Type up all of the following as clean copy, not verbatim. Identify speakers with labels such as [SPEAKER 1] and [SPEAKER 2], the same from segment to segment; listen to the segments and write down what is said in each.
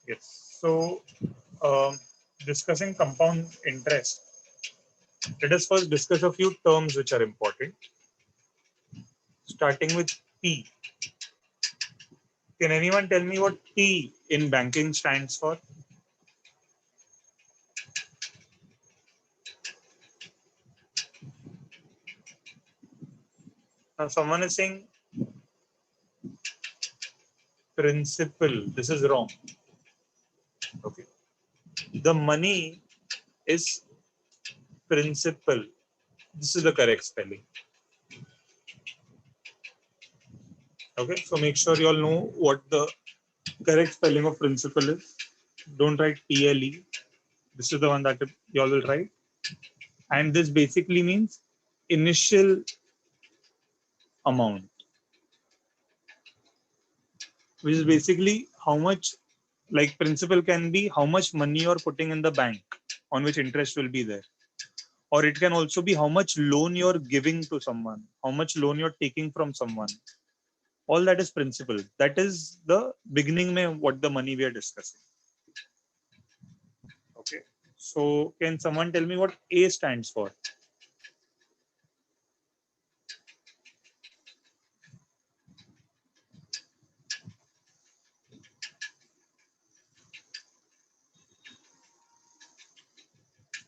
[SPEAKER 1] Yes. So, discussing compound interest, let us first discuss a few terms which are important, starting with P. Can anyone tell me what P in banking stands for? Now, someone is saying principal. This is wrong. Okay. The money is principal. This is the correct spelling. Okay. So make sure you all know what the correct spelling of principal is. Don't write PLE. This is the one that you all will write. And this basically means initial amount, which is basically how much, like principal can be how much money you're putting in the bank on which interest will be there. Or it can also be how much loan you're giving to someone, how much loan you're taking from someone. All that is principal. That is the beginning mein what the money we are discussing. Okay. So can someone tell me what A stands for?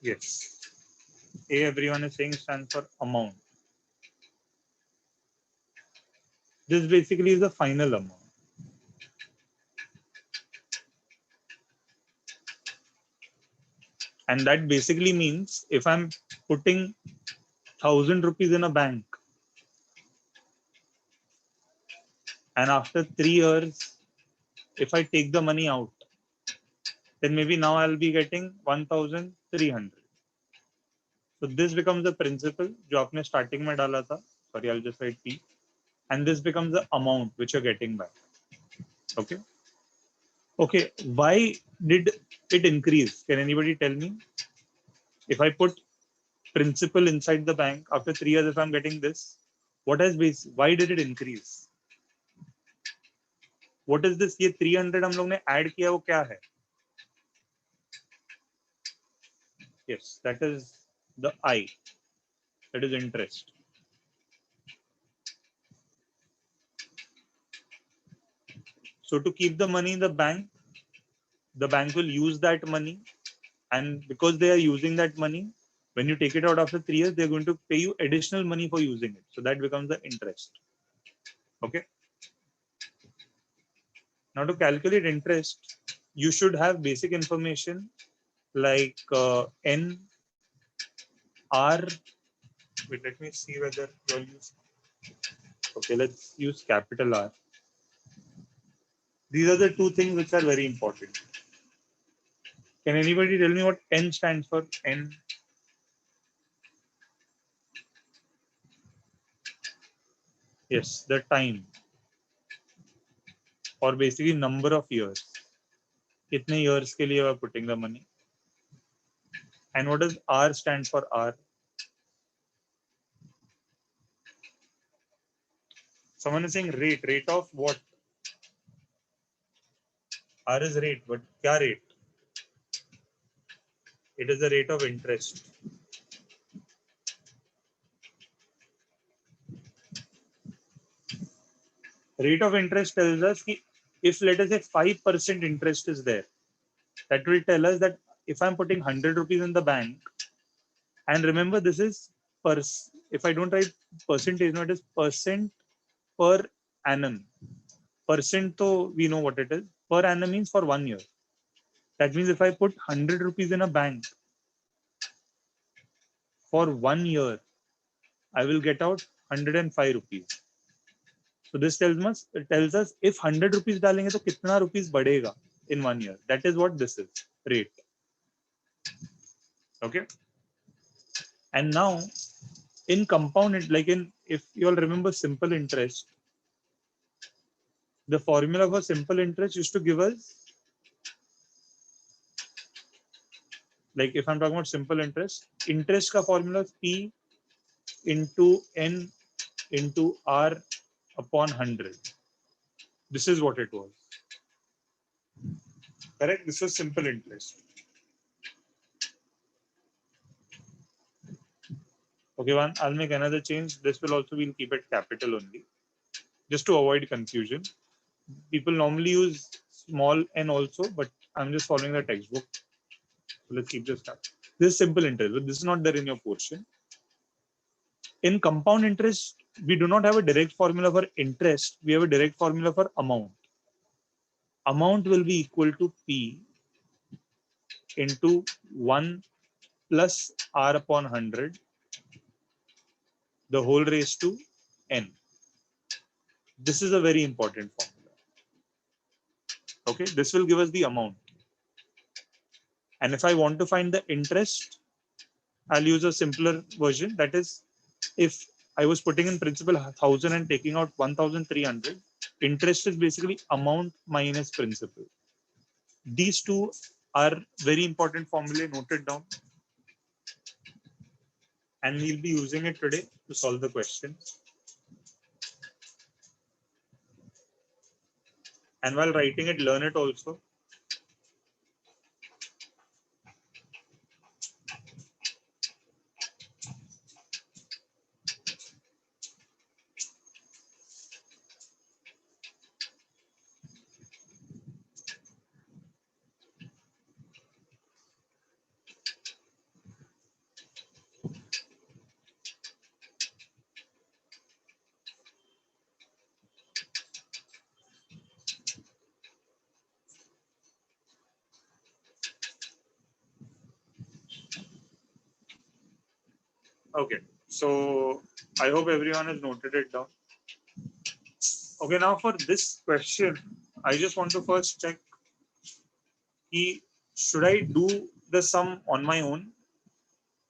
[SPEAKER 1] Yes. A, everyone is saying, stands for amount. This basically is the final amount. And that basically means if I'm putting 1,000 rupees in a bank and after 3 years, if I take the money out, then maybe now I'll be getting 1,300. So this becomes the principal जो आपने starting में डाला था. Sorry, I'll just write P. And this becomes the amount which you're getting back. Okay. Okay. Why did it increase? Can anybody tell me? If I put principal inside the bank after 3 years, if I'm getting this, what has base? Why did it increase? What is this? ये 300 हम लोग ने add किया वो क्या है? Yes, that is the I. That is interest. So to keep the money in the bank will use that money, and because they are using that money, when you take it out after 3 years, they're going to pay you additional money for using it. So that becomes the interest. Okay. Now to calculate interest, you should have basic information like N, R. Wait, let me see whether you'll use. Okay, let's use capital R. These are the two things which are very important. Can anybody tell me what N stands for? N. Yes, the time, or basically number of years. कितने years के लिए आप putting the money? And what does R stand for? R. Someone is saying rate. Rate of what? R is rate, but क्या rate? It is the rate of interest. Rate of interest tells us कि if let us say 5% interest is there, that will tell us that if I'm putting 100 rupees in the bank, and remember this is per, if I don't write percentage, no, it is percent per annum. Percent, so we know what it is. Per annum means for 1 year. That means if I put 100 rupees in a bank for 1 year, I will get out 105 rupees. So this tells us if 100 rupees डालेंगे तो कितना rupees बढ़ेगा in 1 year. That is what this is, rate. Okay. And now in compound, like in, if you all remember simple interest, the formula for simple interest used to give us, like if I'm talking about simple interest, interest ka formula is P into N into R upon 100. This is what it was. Correct? This was simple interest. Okay, I'll make another change. This will also, we'll keep it capital only, just to avoid confusion. People normally use small n also, but I'm just following the textbook. So let's keep this capital. This is simple interest, but this is not there in your portion. In compound interest, we do not have a direct formula for interest. We have a direct formula for amount. Amount will be equal to P into 1 plus R upon 100, the whole raised to N. This is a very important formula. Okay, this will give us the amount. And if I want to find the interest, I'll use a simpler version. That is, if I was putting in principal 1000 and taking out 1300, interest is basically amount minus principal. These two are very important formulae, noted down. And we'll be using it today to solve the question. And while writing it, learn it also. Okay, so I hope everyone has noted it down. Okay, now for this question, I just want to first check, should I do the sum on my own?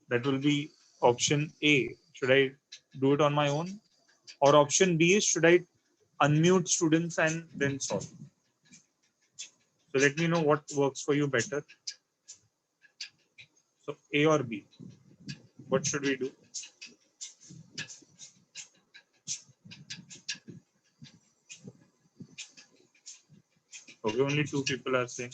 [SPEAKER 1] That will be option A. Should I do it on my own? Or option B is, should I unmute students and then solve? So let me know what works for you better. So A or B? What should we do? Okay, only 2 people are saying.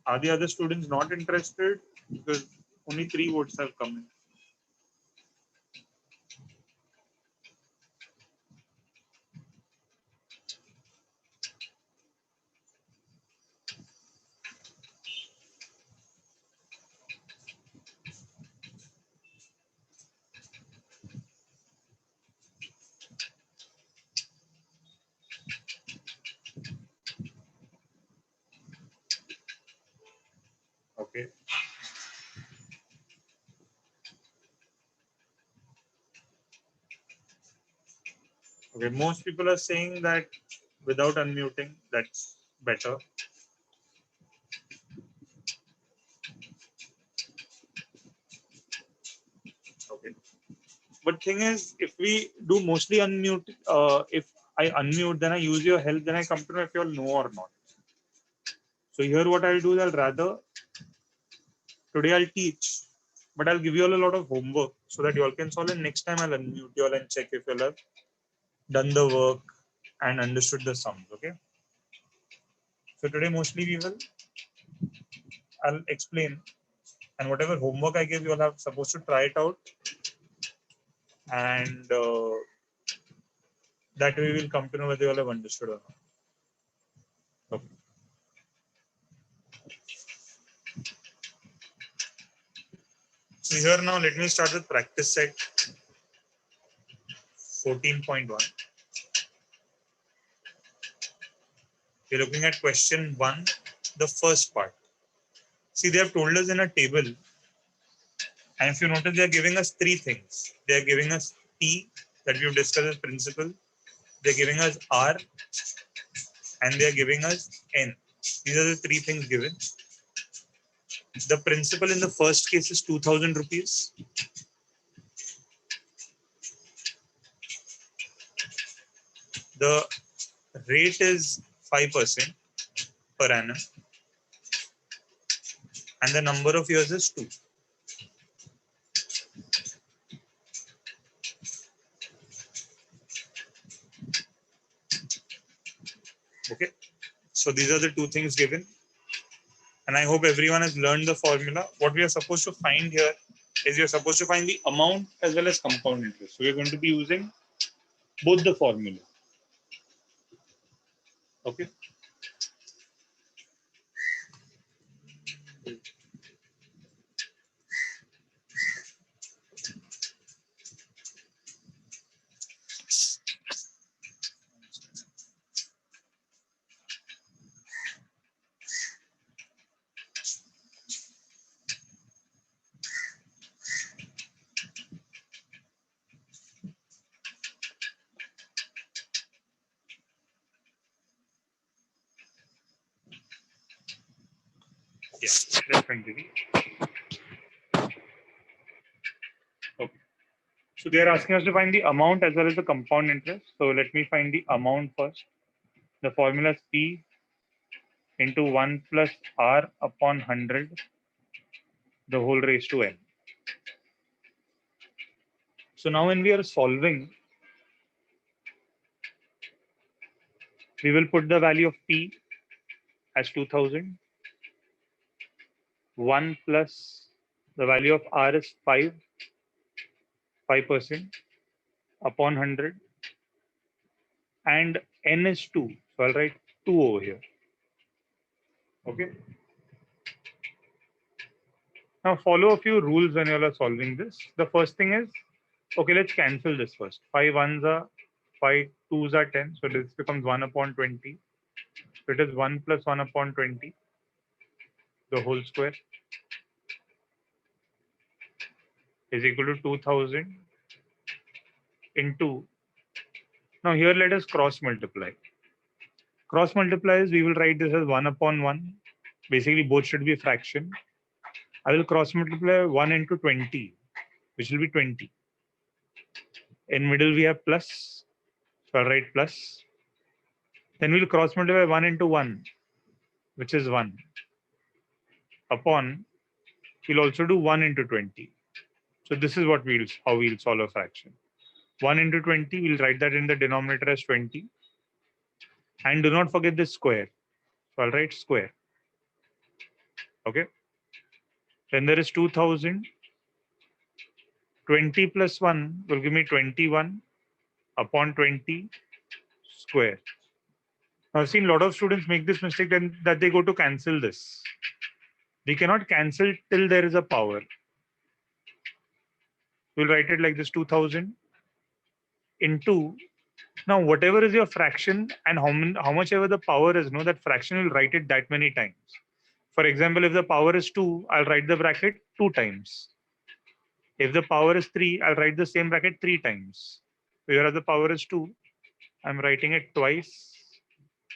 [SPEAKER 1] Are the other students not interested? Because only 3 votes have come in. Okay. Okay, most people are saying that without unmuting, that's better. Okay. But thing is, if we do mostly unmute, if I unmute, then I use your help, then I come to know if you all know or not. So here what I'll do is today I'll teach, but I'll give you all a lot of homework so that you all can solve, and next time I'll unmute you all and check if you all have done the work and understood the sums. Okay. So today mostly I'll explain, and whatever homework I give, you all have supposed to try it out, and that way we'll come to know whether you all have understood or not. Okay. So here now let me start with practice set 14.1. We're looking at question 1, the first part. See, they have told us in a table, and if you notice, they are giving us 3 things. They are giving us T, that we've discussed as principal. They're giving us R, and they are giving us N. These are the 3 things given. The principal in the first case is 2,000 rupees. The rate is 5% per annum, and the number of years is 2. So these are the two things given. And I hope everyone has learned the formula. What we are supposed to find here is you're supposed to find the amount as well as compound interest. So we're going to be using both the formula. Okay. Yeah, let's continue. Okay. So they are asking us to find the amount as well as the compound interest. So let me find the amount first. The formula is P into 1 plus R upon 100, the whole raised to N. So now when we are solving, we will put the value of P as 2000. 1 plus the value of R is 5% upon 100. And N is 2. So I'll write 2 over here. Okay. Now follow a few rules when you are solving this. The first thing is, okay, let's cancel this first. 5 ones are 5, 2s are 10. So this becomes 1 upon 20. So it is 1 plus 1 upon 20, the whole square, is equal to 2000 into. Now here let us cross multiply. Cross multiply is, we will write this as 1 upon 1. Basically both should be a fraction. I will cross multiply 1 into 20, which will be 20. In middle we have plus, so I'll write plus. Then we'll cross multiply 1 into 1, which is 1. Upon, we'll also do 1 into 20. So this is what how we'll solve a fraction. 1 into 20, we'll write that in the denominator as 20. And do not forget the square. So I'll write square. Okay. Then there is 2000. 20 plus 1 will give me 21 upon 20 square. Now, I've seen a lot of students make this mistake then that they go to cancel this. They cannot cancel till there is a power. We'll write it like this: 2000 into, now whatever is your fraction and how much ever the power is, that fraction will write it that many times. For example, if the power is 2, I'll write the bracket 2 times. If the power is 3, I'll write the same bracket 3 times. Whereas the power is 2, I'm writing it twice.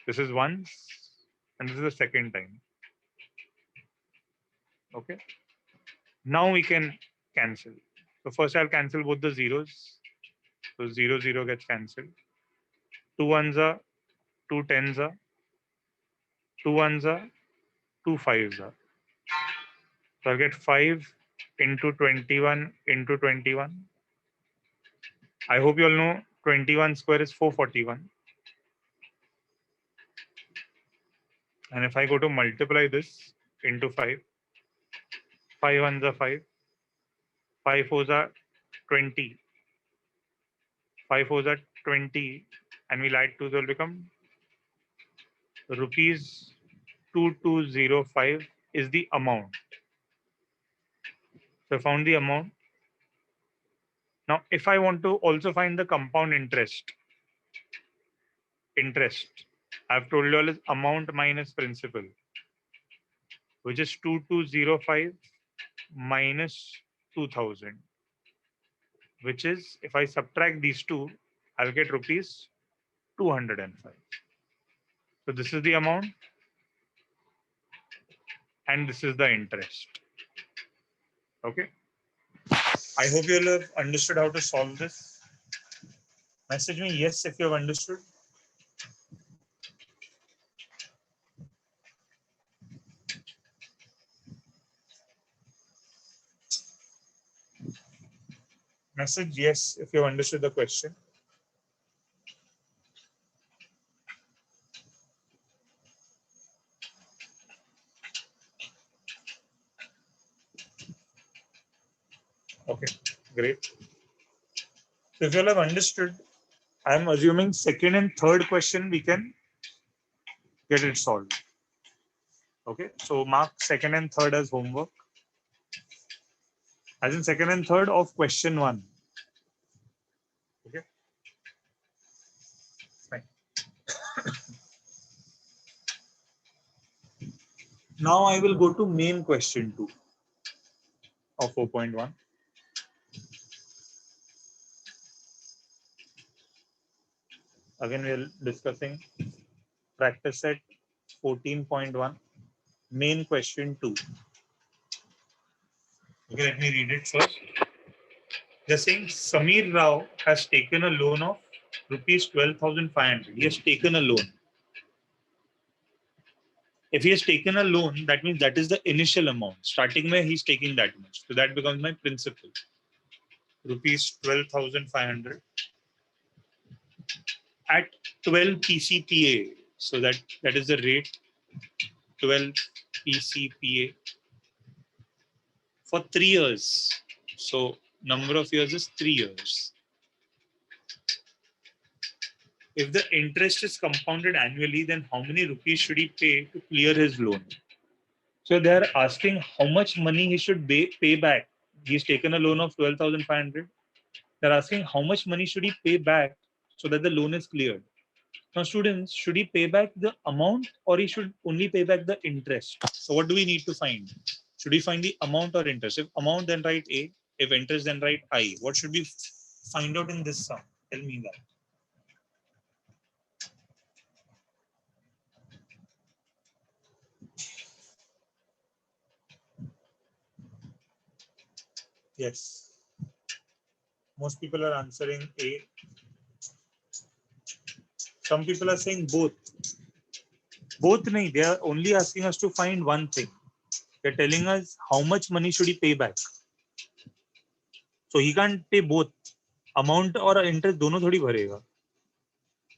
[SPEAKER 1] This is once, and this is the second time. Okay. Now we can cancel. So first I'll cancel both the zeros. So 0, 0 gets cancelled. 2 ones are 2 tens are 2 ones are 2 fives are. So I'll get 5 into 21 into 21. I hope you all know 21 square is 441. And if I go to multiply this into 5, 5 ones are 5, 5 fours are 20, 5 fours are 20, and we'll add 2, so it will become rupees 2205 is the amount. So I found the amount. Now, if I want to also find the compound interest, I've told you all is amount minus principal, which is 2205 minus 2000, which is, if I subtract these two, I'll get rupees 205. So this is the amount, and this is the interest. Okay. I hope you all have understood how to solve this. Message me yes if you have understood. Message yes if you have understood the question. Okay, great. So if you all have understood, I'm assuming second and third question we can get it solved. Okay, so mark second and third as homework, as in second and third of question 1. Okay, fine. Now I will go to main question 2 of 4.1. Again, we are discussing practice set 14.1, main question 2. Okay, let me read it first. They're saying Samir Rao has taken a loan of rupees 12,500. He has taken a loan. If he has taken a loan, that means that is the initial amount. Starting mein, he's taking that much. So that becomes my principal. Rupees 12,500 at 12 PCPA. So that is the rate, 12 PCPA for 3 years. So number of years is 3 years. If the interest is compounded annually, then how many rupees should he pay to clear his loan? So they are asking how much money he should pay back. He's taken a loan of 12,500. They're asking how much money should he pay back so that the loan is cleared. Now, students, should he pay back the amount or he should only pay back the interest? So what do we need to find? Should we find the amount or interest? If amount, then write A. If interest, then write I. What should we find out in this sum? Tell me that. Yes. Most people are answering A. Some people are saying both. Both nahi, they are only asking us to find one thing. They're telling us how much money should he pay back. So he can't pay both. Amount or interest दोनों थोड़ी भरेगा.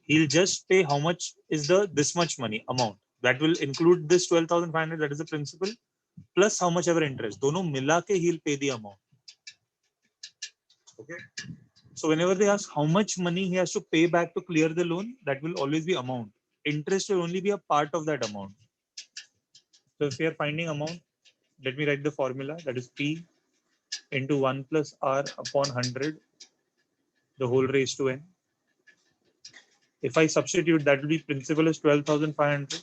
[SPEAKER 1] He'll just pay how much is this much money amount. That will include this 12,500, that is the principal, plus how much ever interest. दोनों मिला के he'll pay the amount. Okay. So whenever they ask how much money he has to pay back to clear the loan, that will always be amount. Interest will only be a part of that amount. So if we are finding amount, let me write the formula. That is P into 1 plus R upon 100, the whole raised to N. If I substitute, that will be principal is 12,500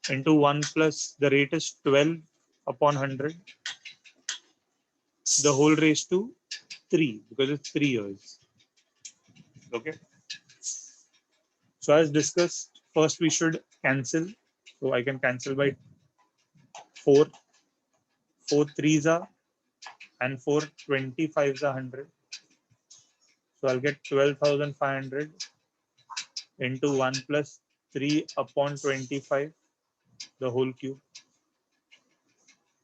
[SPEAKER 1] into 1 plus the rate is 12 upon 100, the whole raised to 3 because it's 3 years. Okay. So as discussed, first we should cancel. So I can cancel by 4. 4 3s are and 4 25s are 100. So I'll get 12,500 into 1 plus 3 upon 25, the whole cube.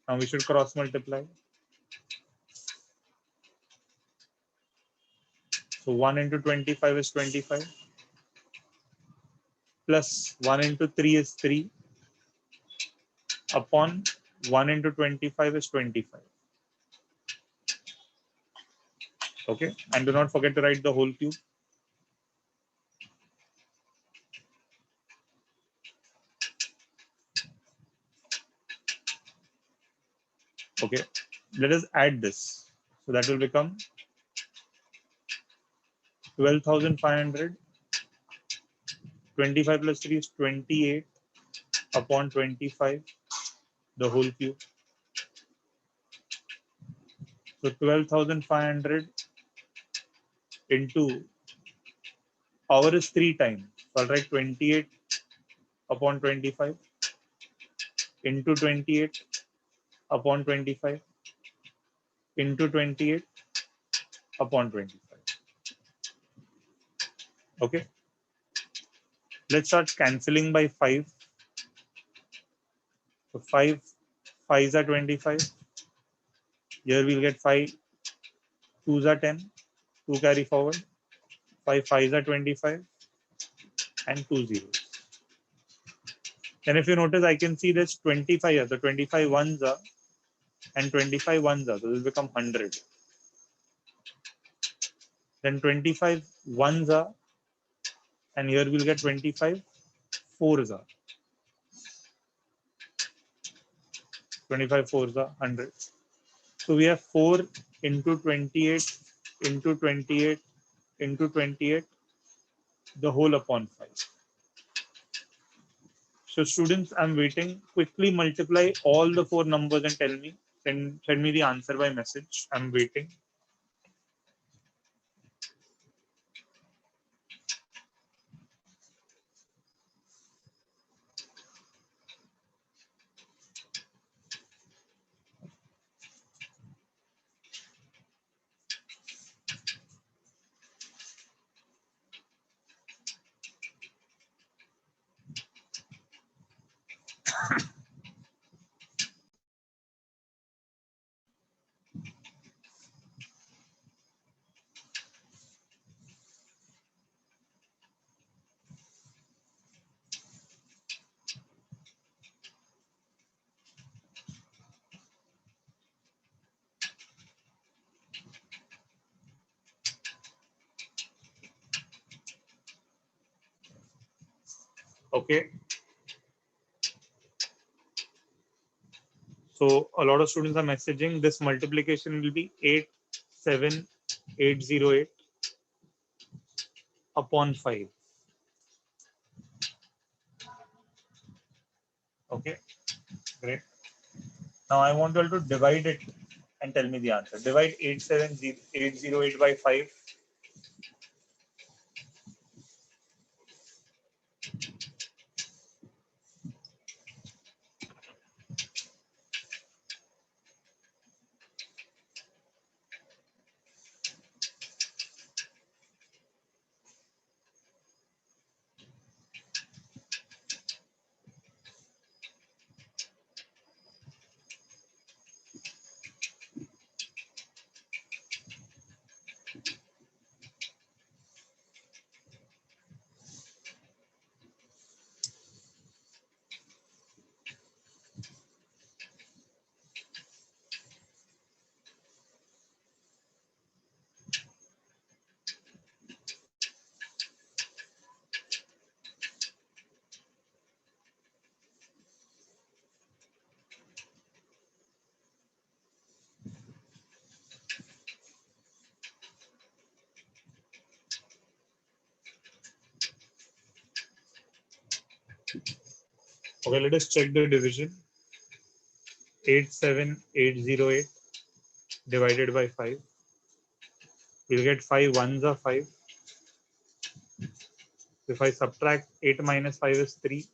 [SPEAKER 1] Now we should cross multiply. So 1 into 25 is 25 plus 1 into 3 is 3 upon 1 into 25 is 25. Okay, and do not forget to write the whole cube. Okay, let us add this. So that will become 12,500. 25 plus 3 is 28 upon 25, the whole cube. So 12,500 into power is 3 times. So I'll write 28 upon 25 into 28 upon 25 into 28 upon 25. Okay. Let's start cancelling by 5. So 5 5s are 25. Here we'll get 5 2s are 10. 2 carry forward. 5 5s are 25 and 2 zeros. And if you notice, I can see there's 25 here. The 25 ones are and 25 ones are, so this will become 100. Then 25 ones are, and here we'll get 25 fours are. 25 fours are 100. So we have 4 into 28 into 28 into 28, the whole upon 5. So students, I'm waiting. Quickly multiply all the 4 numbers and tell me. Send me the answer by message. I'm waiting. Okay. So a lot of students are messaging. This multiplication will be 87808 upon 5. Okay, great. Now I want you all to divide it and tell me the answer. Divide 87808 by 5. Okay, let us check the division. 87808 divided by 5. We'll get 5 ones are 5. If I subtract 8 minus 5 is 3,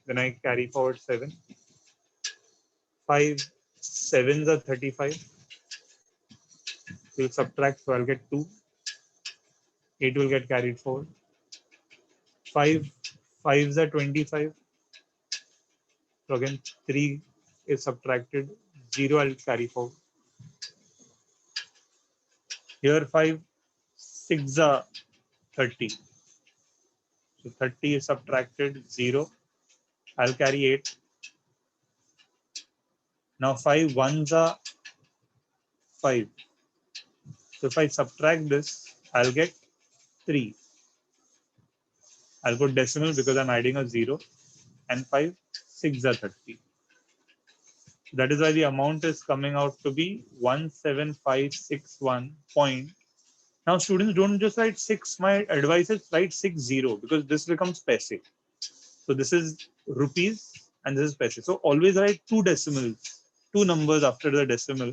[SPEAKER 1] then I carry forward 7. 5 sevens are 35. We'll subtract, so I'll get 2. 8 will get carried forward. 5 fives are 25. So again, 3 is subtracted. 0 I'll carry forward. Here 5 6 are 30. So 30 is subtracted. 0. I'll carry 8. Now 5 ones are 5. So if I subtract this, I'll get 3. I'll put decimal because I'm adding a 0. And 5 6 are 30. That is why the amount is coming out to be 17561 point. Now students, don't just write 6. My advice is write 60 because this becomes paise. So this is rupees and this is paise. So always write 2 decimals, 2 numbers after the decimal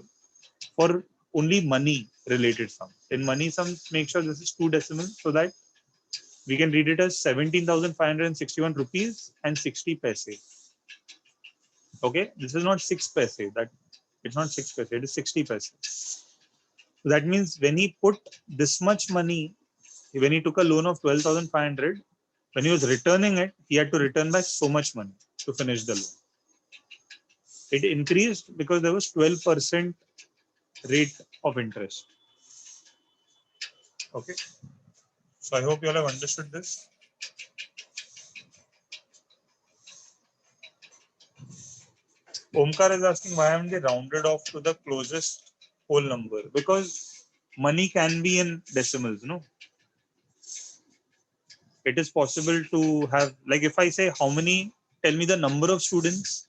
[SPEAKER 1] for only money related sums. In money sums, make sure this is 2 decimals so that we can read it as 17,561 rupees and 60 paise. Okay, this is not 6 paise. That it's not 6 paise. It is 60 paise. So that means when he put this much money, when he took a loan of 12,500, when he was returning it, he had to return back so much money to finish the loan. It increased because there was 12% rate of interest. Okay. So I hope you all have understood this. Omkar is asking why haven't they rounded off to the closest whole number? Because money can be in decimals, no? It is possible to have, like if I say how many, tell me the number of students,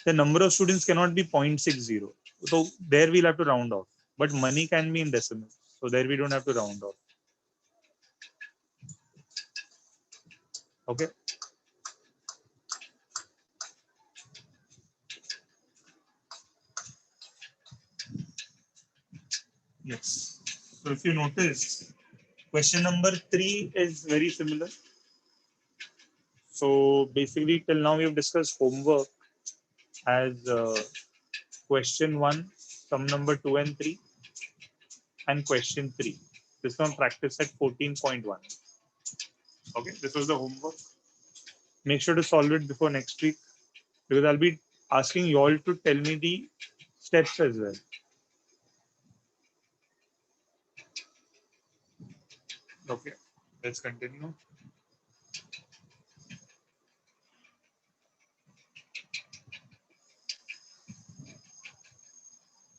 [SPEAKER 1] the number of students cannot be 0.60. So there we'll have to round off. But money can be in decimals. So there we don't have to round off. Okay. Yes. So if you notice, question number 3 is very similar. So basically till now we have discussed homework as question 1, sum number 2 and 3, and question 3. This one practice at 14.1. Okay, this was the homework. Make sure to solve it before next week because I'll be asking you all to tell me the steps as well. Okay, let's continue.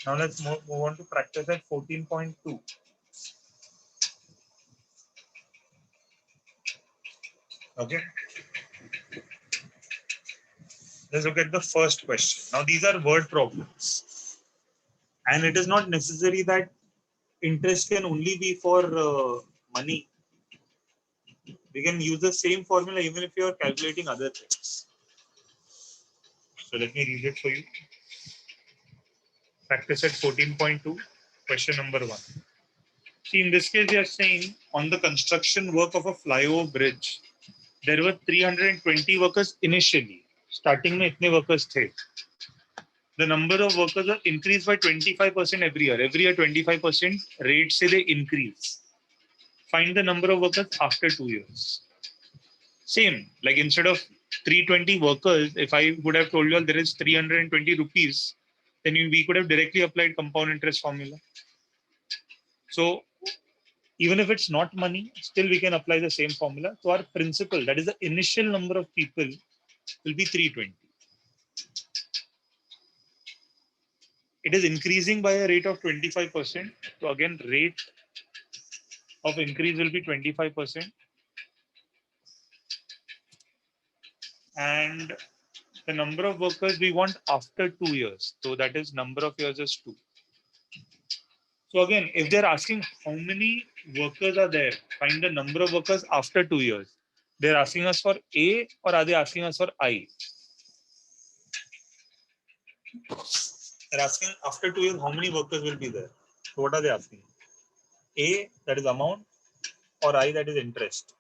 [SPEAKER 1] Now let's move on to practice at 14.2. Okay. Let's look at the first question. Now these are word problems. And it is not necessary that interest can only be for money. We can use the same formula even if you are calculating other things. So let me read it for you. Practice at 14.2, question number 1. See, in this case, they are saying on the construction work of a flyover bridge, there were 320 workers initially. Starting में इतने workers थे. The number of workers are increased by 25% every year. Every year 25% rate से they increase. Find the number of workers after 2 years. Same, like instead of 320 workers, if I would have told you all there is 320 rupees, then we could have directly applied compound interest formula. So even if it's not money, still we can apply the same formula. So our principal, that is the initial number of people, will be 320. It is increasing by a rate of 25%. So again, rate of increase will be 25%. And the number of workers we want after 2 years. So that is number of years is 2. So again, if they're asking how many workers are there, find the number of workers after 2 years. They're asking us for A or are they asking us for I? They're asking after 2 years how many workers will be there. So what are they asking? A, that is amount, or I, that is interest.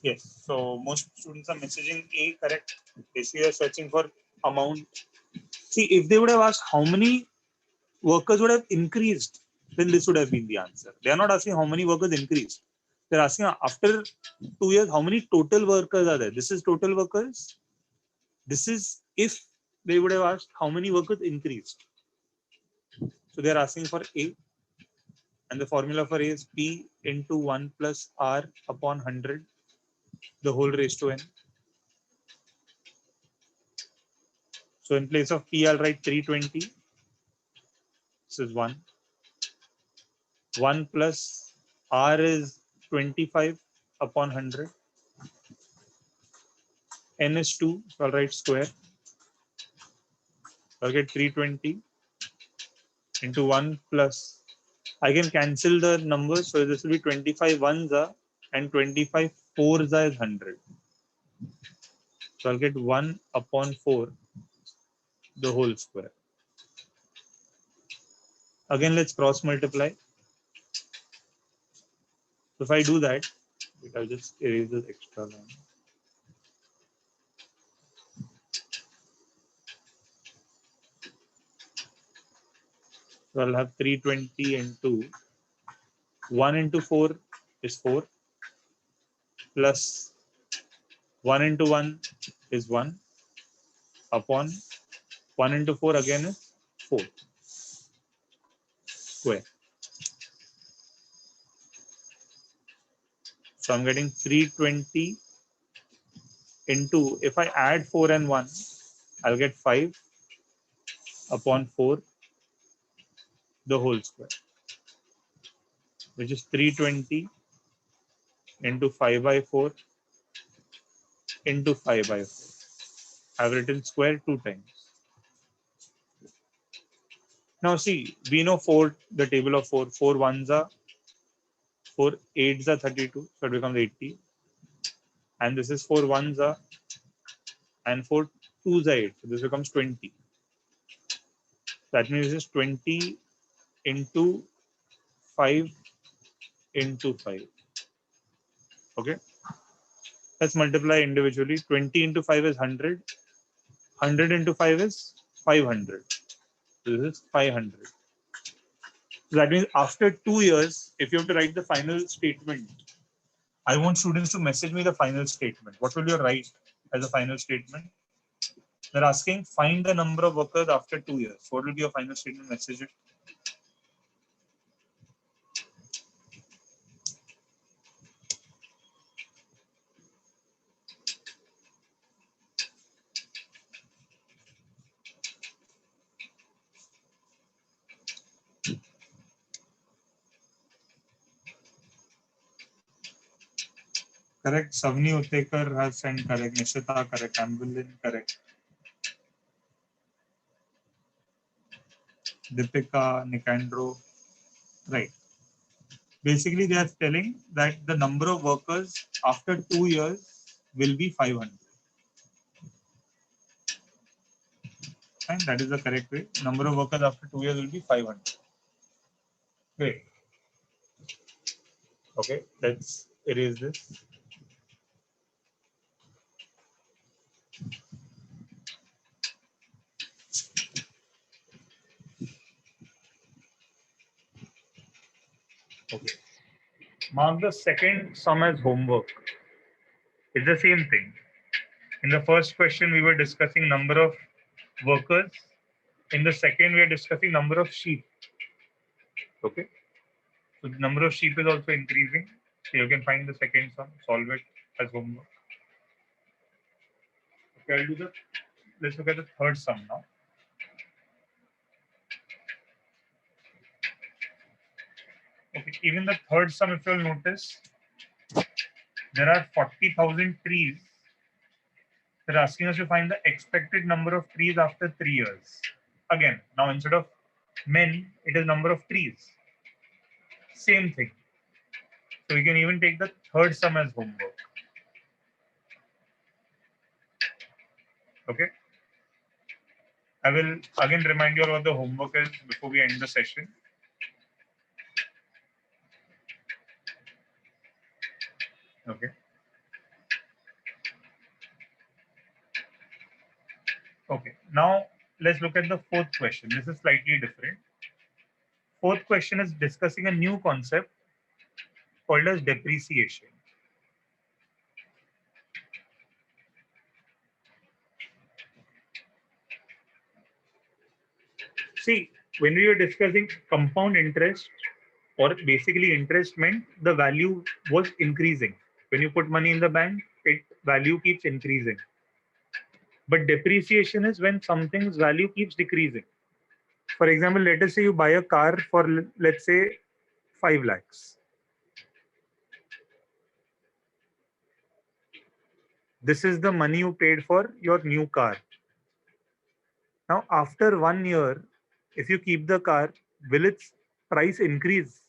[SPEAKER 1] Yes. So most students are messaging A, correct. Basically, they're searching for amount. See, if they would have asked how many workers would have increased, then this would have been the answer. They are not asking how many workers increased. They're asking after 2 years, how many total workers are there? This is total workers. This is if they would have asked how many workers increased. So they're asking for A. And the formula for A is P into 1 plus R upon 100, the whole raised to N. So in place of P, I'll write 320. This is 1. 1 plus R is 25 upon 100. N is 2, so I'll write square. I'll get 320 into 1 plus. I can cancel the numbers, so this will be 25 ones are and 25 fours are is 100. So I'll get 1 upon 4, the whole square. Again, let's cross multiply. So if I do that, I'll just erase this extra line. So I'll have 320 into 1 into 4 is 4 plus 1 into 1 is 1 upon 1 into 4 again is 4 square. So I'm getting 320 into, if I add 4 and 1, I'll get 5 upon 4 the whole square, which is 320 into 5 by 4 into 5 by 4. I've written square 2 times. Now see, we know 4, the table of 4. 4 ones are 4 8s are 32, so it becomes 80. And this is 4 ones are, and 4 2s are 8, so this becomes 20. That means this is 20 into 5 into 5. Okay, let's multiply individually. 20 into 5 is 100. 100 into 5 is 500. This is 500. So that means after 2 years, if you have to write the final statement, I want students to message me the final statement. What will you write as a final statement? They're asking, find the number of workers after 2 years. What will be your final statement? Message it. Correct. Savni Utekar has sent correct. Nishita correct. Ambulin correct. Deepika, Nicandro. Right. Basically, they are telling that the number of workers after 2 years will be 500. And that is the correct way. Number of workers after 2 years will be 500. Great. Okay, let's erase this. Okay. Mark the second sum as homework. It's the same thing. In the first question, we were discussing number of workers. In the second, we are discussing number of sheep. Okay. So the number of sheep is also increasing. So you can find the second sum, solve it as homework. Okay, I'll do the. Let's look at the third sum now. Okay, even the third sum, if you'll notice, there are 40,000 trees. They're asking us to find the expected number of trees after 3 years. Again, now instead of men, it is number of trees. Same thing. So we can even take the third sum as homework. Okay. I will again remind you all what the homework is before we end the session. Okay. Okay. Now let's look at the fourth question. This is slightly different. Fourth question is discussing a new concept called as depreciation. See, when we were discussing compound interest, or basically interest meant the value was increasing. When you put money in the bank, it value keeps increasing. But depreciation is when something's value keeps decreasing. For example, let us say you buy a car for, let's say, 5 lakhs. This is the money you paid for your new car. Now, after 1 year, if you keep the car, will its price increase?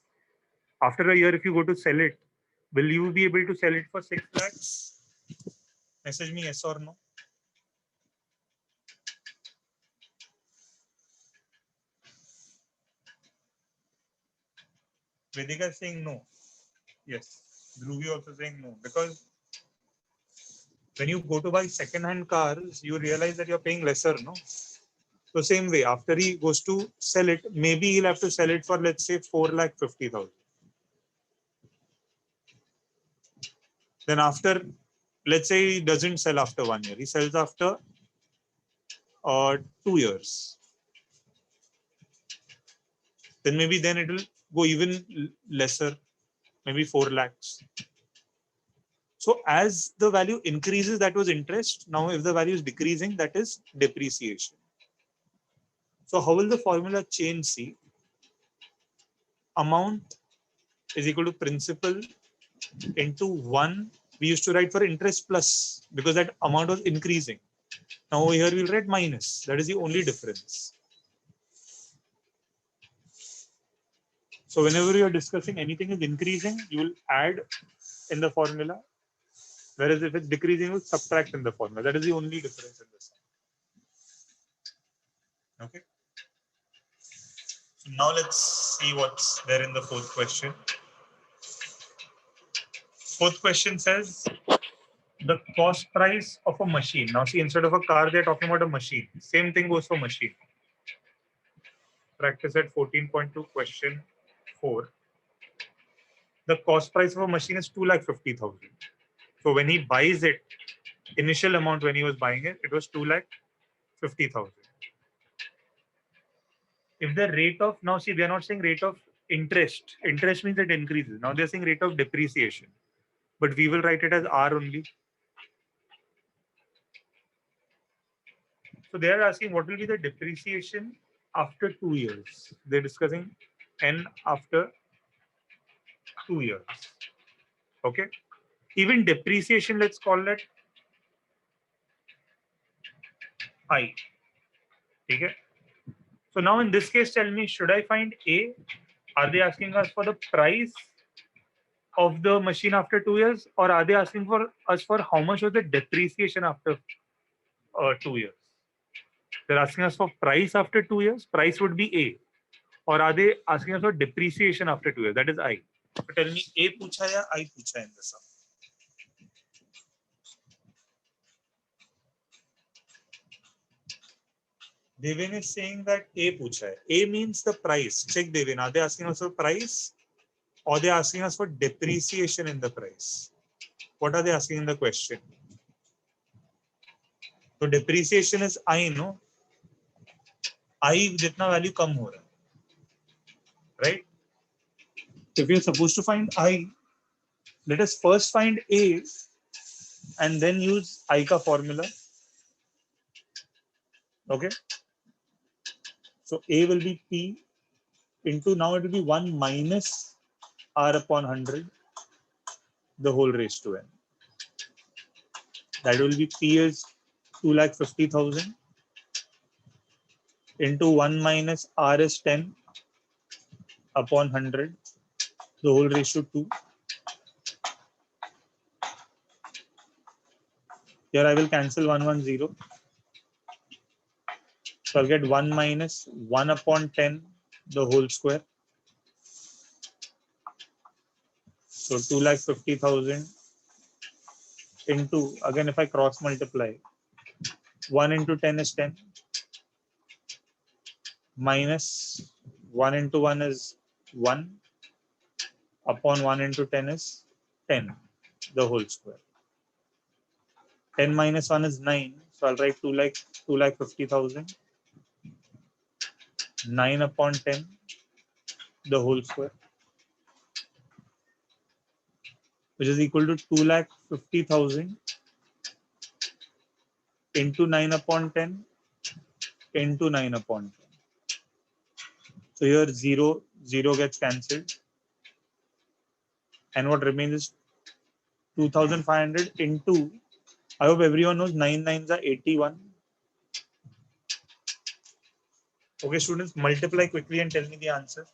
[SPEAKER 1] After a year, if you go to sell it, will you be able to sell it for 6 lakhs? Message me yes or no. Vedika is saying no. Yes. Dhruvi also saying no. Because when you go to buy second-hand cars, you realize that you're paying lesser, no? So same way, after he goes to sell it, maybe he'll have to sell it for, let's say, 4,50,000. Then after, let's say he doesn't sell after 1 year, he sells after 2 years. Then maybe then it will go even lesser, maybe 4 lakhs. So as the value increases, that was interest. Now if the value is decreasing, that is depreciation. So how will the formula change? See, amount is equal to principal into 1. We used to write for interest plus because that amount was increasing. Now over here we'll write minus. That is the only difference. So whenever you are discussing anything is increasing, you will add in the formula. Whereas if it's decreasing, you will subtract in the formula. That is the only difference in this. Okay. So now let's see what's there in the fourth question. Fourth question says the cost price of a machine. Now see, instead of a car, they're talking about a machine. Same thing goes for machine. Practice at 14.2, question 4. The cost price of a machine is 2,50,000. So when he buys it, initial amount when he was buying it, it was 2,50,000. If the rate of, now see, they're not saying rate of interest. Interest means it increases. Now they're saying rate of depreciation. But we will write it as R only. So they are asking what will be the depreciation after 2 years. They're discussing N after 2 years. Okay. Even depreciation, let's call that I. Okay. So now in this case, tell me, should I find A? Are they asking us for the price of the machine after 2 years, or are they asking for us for how much was the depreciation after 2 years? They're asking us for price after 2 years. Price would be A. Or are they asking us for depreciation after 2 years? That is I. So tell me, A pucha ya I pucha in the sum? Devin is saying that A pucha hai. A means the price. Check Devin. Are they asking us for price, or they are asking us for depreciation in the price? What are they asking in the question? So depreciation is I, no? I जितना value कम हो रहा है, right? If we are supposed to find I, let us first find A and then use I ka formula. Okay. So A will be P into, now it will be 1 minus R upon 100, the whole raised to N. That will be P is 2,50,000 into 1 minus R is 10 upon 100, the whole raised to 2. Here I will cancel 110. So I'll get 1 minus 1 upon 10, the whole square. So 2,50,000 into, again if I cross multiply, 1 into 10 is 10, minus 1 into 1 is 1, upon 1 into 10 is 10, the whole square. 10 minus 1 is 9, so I'll write 2,50,000, 9 upon 10, the whole square, which is equal to 2,50,000 into 9 upon 10 into 9 upon 10. So here 0 gets cancelled, and what remains is 2,500 into, I hope everyone knows 9 nines are 81. Okay, students, multiply quickly and tell me the answer.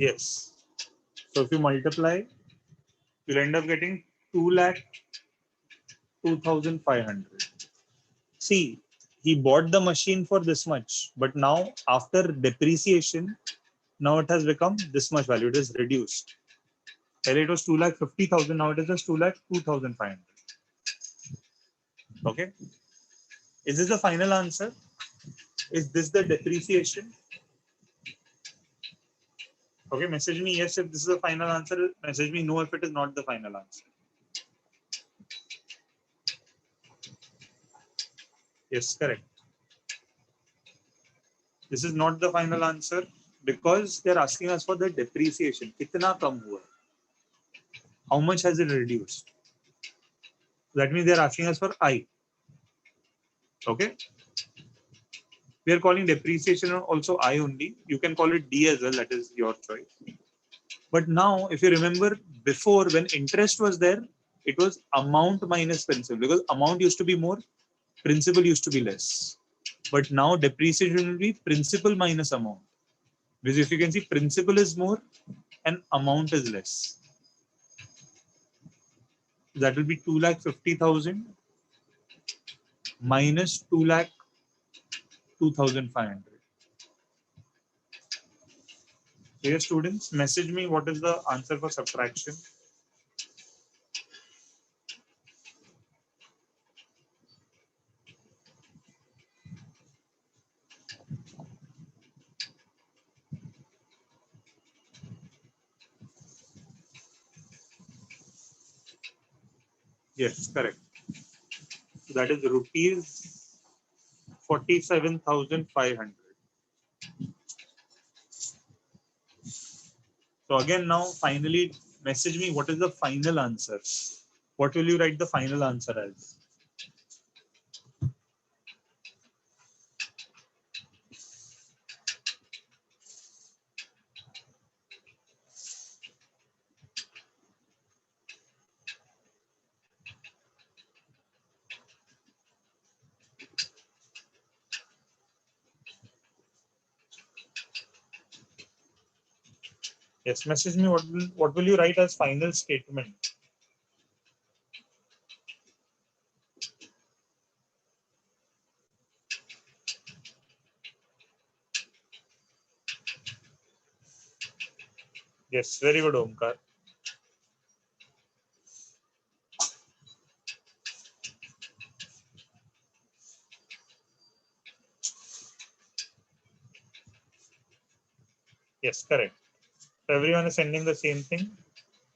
[SPEAKER 1] Yes. So if you multiply, you'll end up getting 2,02,500. See, he bought the machine for this much, but now after depreciation, now it has become this much value. It is reduced. Earlier it was 2,50,000. Now it is just 2,02,500. Okay. Is this the final answer? Is this the depreciation? Okay. Message me yes if this is the final answer. Message me no if it is not the final answer. Yes, correct. This is not the final answer because they're asking us for the depreciation. Kitna kam hua? How much has it reduced? That means they're asking us for I. Okay. We are calling depreciation also I only. You can call it D as well. That is your choice. But now, if you remember before when interest was there, it was amount minus principal because amount used to be more, principal used to be less. But now depreciation will be principal minus amount. Because if you can see, principal is more and amount is less. That will be 2,50,000 minus 2,02,500. Dear students, message me what is the answer for subtraction. Yes, correct. So that is rupees 47,500. So again, now finally message me what is the final answer. What will you write the final answer as? Yes, message me what will you write as final statement? Yes, very good, Omkar. Yes, correct. So everyone is sending the same thing.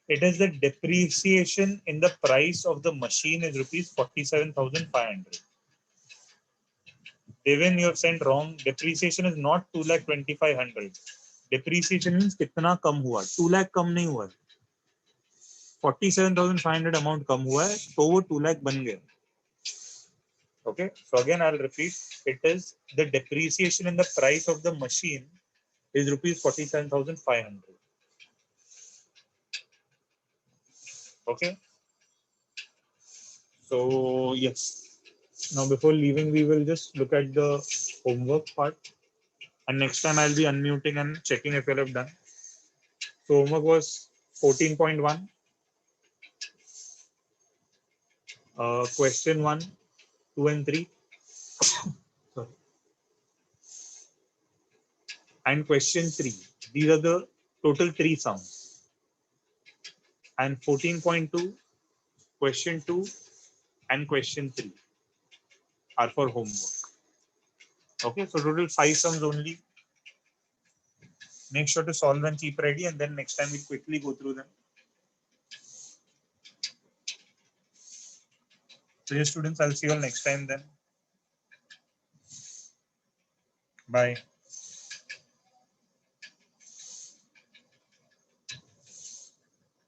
[SPEAKER 1] It is the depreciation in the price of the machine is rupees 47,500. Devin, you have sent wrong. Depreciation is not 2,25,000. Depreciation means कितना कम हुआ. 2 lakh कम नहीं हुआ. 47,500 amount कम हुआ है, तो वो 2 lakh बन गया. Okay. So again, I'll repeat. It is the depreciation in the price of the machine is rupees 47,500. Okay. So yes. Now before leaving, we will just look at the homework part. And next time I'll be unmuting and checking if you have done. So homework was 14.1. Question 1, 2 and 3. Sorry. And question 3. These are the total 3 sounds. And 14.2, question 2 and question 3 are for homework. Okay, so total 5 sums only. Make sure to solve and keep ready, and then next time we'll quickly go through them. So yes, students, I'll see you all next time then. Bye.